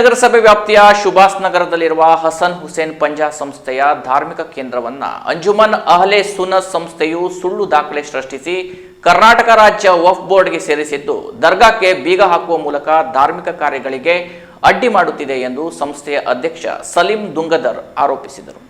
ನಗರಸಭೆ ವ್ಯಾಪ್ತಿಯ ಸುಭಾಷ್ ನಗರದಲ್ಲಿರುವ ಹಸನ್ ಹುಸೇನ್ ಪಂಜಾ ಸಂಸ್ಥೆಯ ಧಾರ್ಮಿಕ ಕೇಂದ್ರವನ್ನು ಅಂಜುಮನ್ ಅಹ್ಲೆ ಸುನ್ನತ್ ಸಂಸ್ಥೆಯು ಸುಳ್ಳು ದಾಖಲೆ ಸೃಷ್ಟಿಸಿ ಕರ್ನಾಟಕ ರಾಜ್ಯ ವಕ್ಫ್ ಬೋರ್ಡ್ಗೆ ಸೇರಿಸಿದ್ದು ದರ್ಗಾಕ್ಕೆ ಬೀಗ ಹಾಕುವ ಮೂಲಕ ಧಾರ್ಮಿಕ ಕಾರ್ಯಗಳಿಗೆ ಅಡ್ಡಿ ಮಾಡುತ್ತಿದೆ ಎಂದು ಸಂಸ್ಥೆಯ ಅಧ್ಯಕ್ಷ ಸಲೀಂ ದುಂಗದರ್ ಆರೋಪಿಸಿದರು.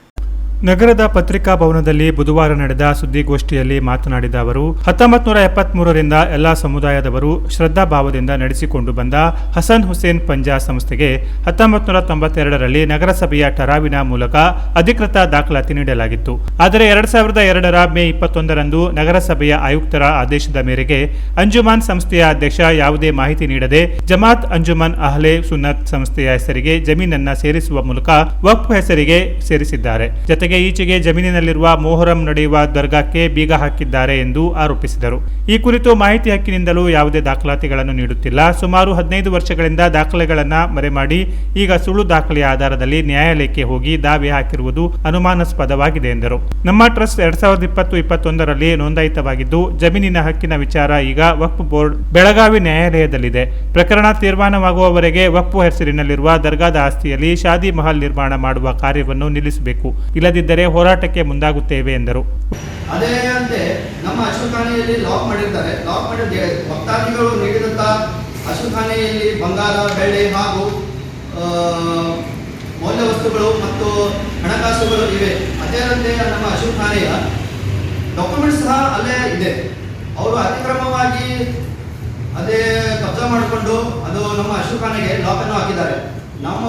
ನಗರದ ಪತ್ರಿಕಾ ಭವನದಲ್ಲಿ ಬುಧವಾರ ನಡೆದ ಸುದ್ದಿಗೋಷ್ಠಿಯಲ್ಲಿ ಮಾತನಾಡಿದ ಅವರು 1973ರಿಂದ ಎಲ್ಲಾ ಸಮುದಾಯದವರು ಶ್ರದ್ಧಾಭಾವದಿಂದ ನಡೆಸಿಕೊಂಡು ಬಂದ ಹಸನ್ ಹುಸೇನ್ ಪಂಜಾ ಸಂಸ್ಥೆಗೆ 1992ರಲ್ಲಿ ನಗರಸಭೆಯ ಠರಾವಿನ ಮೂಲಕ ಅಧಿಕೃತ ದಾಖಲಾತಿ ನೀಡಲಾಗಿತ್ತು. ಆದರೆ 2002ರ ಮೇ 21ರಂದು ನಗರಸಭೆಯ ಆಯುಕ್ತರ ಆದೇಶದ ಮೇರೆಗೆ ಅಂಜುಮನ್ ಸಂಸ್ಥೆಯ ಅಧ್ಯಕ್ಷ ಯಾವುದೇ ಮಾಹಿತಿ ನೀಡದೆ ಜಮಾತ್ ಅಂಜುಮನ್ ಅಹ್ಲೆ ಸುನ್ನತ್ ಸಂಸ್ಥೆಯ ಹೆಸರಿಗೆ ಜಮೀನನ್ನ ಸೇರಿಸುವ ಮೂಲಕ ವಕ್ಫ್ ಹೆಸರಿಗೆ ಸೇರಿಸಿದ್ದಾರೆ. ಜೊತೆಗೆ ಈಚೆಗೆ ಜಮೀನಿನಲ್ಲಿರುವ ಮೊಹರಂ ನಡೆಯುವ ದರ್ಗಾಕ್ಕೆ ಬೀಗ ಹಾಕಿದ್ದಾರೆ ಎಂದು ಆರೋಪಿಸಿದರು. ಈ ಕುರಿತು ಮಾಹಿತಿ ಹಕ್ಕಿನಿಂದಲೂ ಯಾವುದೇ ದಾಖಲಾತಿಗಳನ್ನು ನೀಡುತ್ತಿಲ್ಲ. ಸುಮಾರು 15 ವರ್ಷಗಳಿಂದ ದಾಖಲೆಗಳನ್ನು ಮರೆಮಾಡಿ ಈಗ ಸುಳ್ಳು ದಾಖಲೆಯ ಆಧಾರದಲ್ಲಿ ನ್ಯಾಯಾಲಯಕ್ಕೆ ಹೋಗಿ ದಾವೆ ಹಾಕಿರುವುದು ಅನುಮಾನಾಸ್ಪದವಾಗಿದೆ ಎಂದರು. ನಮ್ಮ ಟ್ರಸ್ಟ್ 2020-21ರಲ್ಲಿ ನೋಂದಾಯಿತವಾಗಿದ್ದು ಜಮೀನಿನ ಹಕ್ಕಿನ ವಿಚಾರ ಈಗ ವಕ್ಫ್ ಬೋರ್ಡ್ ಬೆಳಗಾವಿ ನ್ಯಾಯಾಲಯದಲ್ಲಿದೆ. ಪ್ರಕರಣ ತೀರ್ಮಾನವಾಗುವವರೆಗೆ ವಕ್ಫ್ ಹೆಸರಿನಲ್ಲಿರುವ ದರ್ಗಾದ ಆಸ್ತಿಯಲ್ಲಿ ಶಾದಿ ಮಹಲ್ ನಿರ್ಮಾಣ ಮಾಡುವ ಕಾರ್ಯವನ್ನು ನಿಲ್ಲಿಸಬೇಕು, ಇಲ್ಲದಿದ್ದರೆ ಹೋರಾಟಕ್ಕೆ ಮುಂದಾಗುತ್ತೇವೆ ಎಂದರು. ಅದೇ ಅಂತೆ ನಮ್ಮ ಅಶುಖಾನೆಯಲ್ಲಿ ಲಾಕ್ ಮಾಡಿರ್ತಾರೆ. ಲಾಕ್ ಮಾಡಿದ ಭಕ್ತಾದಿಗಳು ನೀಡಿದಂತ ಅಶುಖಾನೆಯಲ್ಲಿ ಬಂಗಾರ, ಬೆಳ್ಳಿ ಹಾಗೂ ಮೌಲ್ಯ ವಸ್ತುಗಳು ಮತ್ತು ಹಣಕಾಸುಗಳು ಇವೆ. ಅದೇ ಅಂತೆ ನಮ್ಮ ಅಶುಖಾನೆಯ ಡಾಕ್ಯುಮೆಂಟ್ಸ್ ಸಹ ಅಲ್ಲೇ ಇದೆ. ಅವರು ಅತಿಕ್ರಮವಾಗಿ ಅದೇ ಕಬ್ಜಾ ಮಾಡಿಕೊಂಡು ಅದು ನಮ್ಮ ಅಶುಖಾನೆಗೆ ಲಾಕ್ ಅನ್ನು ಹಾಕಿದ್ದಾರೆ. ನಮ್ಮ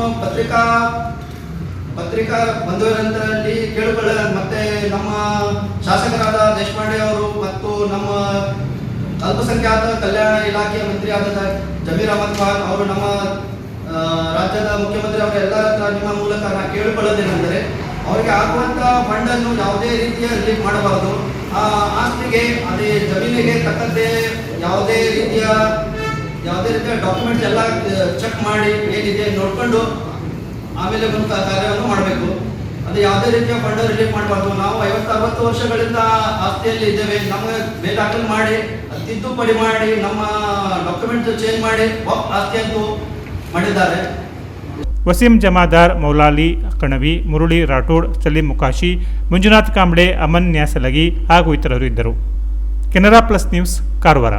ಪತ್ರಿಕಾ ಬಂಧುವರಂತರಲ್ಲಿ ಕೇಳಿಕೊಳ್ಳ ಮತ್ತೆ ನಮ್ಮ ಶಾಸಕರಾದ ದೇಶಪಾಂಡೆ ಅವರು ಮತ್ತು ನಮ್ಮ ಅಲ್ಪಸಂಖ್ಯಾತ ಕಲ್ಯಾಣ ಇಲಾಖೆಯ ಮಂತ್ರಿ ಆದ ಜಮೀರ್ ಅಹಮದ್ ಖಾನ್ ಅವರು ನಮ್ಮ ರಾಜ್ಯದ ಮುಖ್ಯಮಂತ್ರಿ ಅವರ ಎಲ್ಲರ ಹತ್ರ ನಿಮ್ಮ ಮೂಲಕ ನಾನು ಕೇಳಿಕೊಳ್ಳೋದೇನೆಂದರೆ ಅವರಿಗೆ ಆಗುವಂತ ಫಂಡ್ ಅನ್ನು ಯಾವುದೇ ರೀತಿಯ ರಿಲೀಫ್ ಮಾಡಬಾರದು. ಆ ಆಸ್ತಿಗೆ ಅದೇ ಜಮೀನಿಗೆ ತಕ್ಕಂತೆ ಯಾವುದೇ ರೀತಿಯ ಡಾಕ್ಯುಮೆಂಟ್ಸ್ ಎಲ್ಲ ಚೆಕ್ ಮಾಡಿ ಏನಿದೆ ನೋಡ್ಕೊಂಡು ಆಮೇಲೆ ಒಂದು ಕಾರ್ಯವನ್ನು ಮಾಡಬೇಕು. ಅದು ಯಾವುದೇ ರೀತಿಯ ಫಂಡ್ ರಿಲೀಫ್ ಮಾಡಬಾರ್ದು. ನಾವು 50-60 ವರ್ಷಗಳಿಂದ ಆಸ್ತಿಯಲ್ಲಿ ಇದ್ದೇವೆ. ನಮಗೆ ಬೇದಾಖಲು ಮಾಡಿ ತಿದ್ದುಪಡಿ ಮಾಡಿ ನಮ್ಮ ಡಾಕ್ಯುಮೆಂಟ್ ಚೇಂಜ್ ಮಾಡಿ ಆಸ್ತಿ ಅಂತೂ ಮಾಡಿದ್ದಾರೆ. ವಸೀಂ ಜಮಾದಾರ್, ಮೌಲಾಲಿ ಕಣವಿ, ಮುರುಳಿ ರಾಠೋಡ್, ಸಲೀಂ ಮುಕಾಶಿ, ಮಂಜುನಾಥ್ ಕಾಂಬ್ಳೆ, ಅಮನ್ ನ್ಯಾಸಲಗಿ ಹಾಗೂ ಇತರರು ಇದ್ದರು. Canara plus news, Karwar.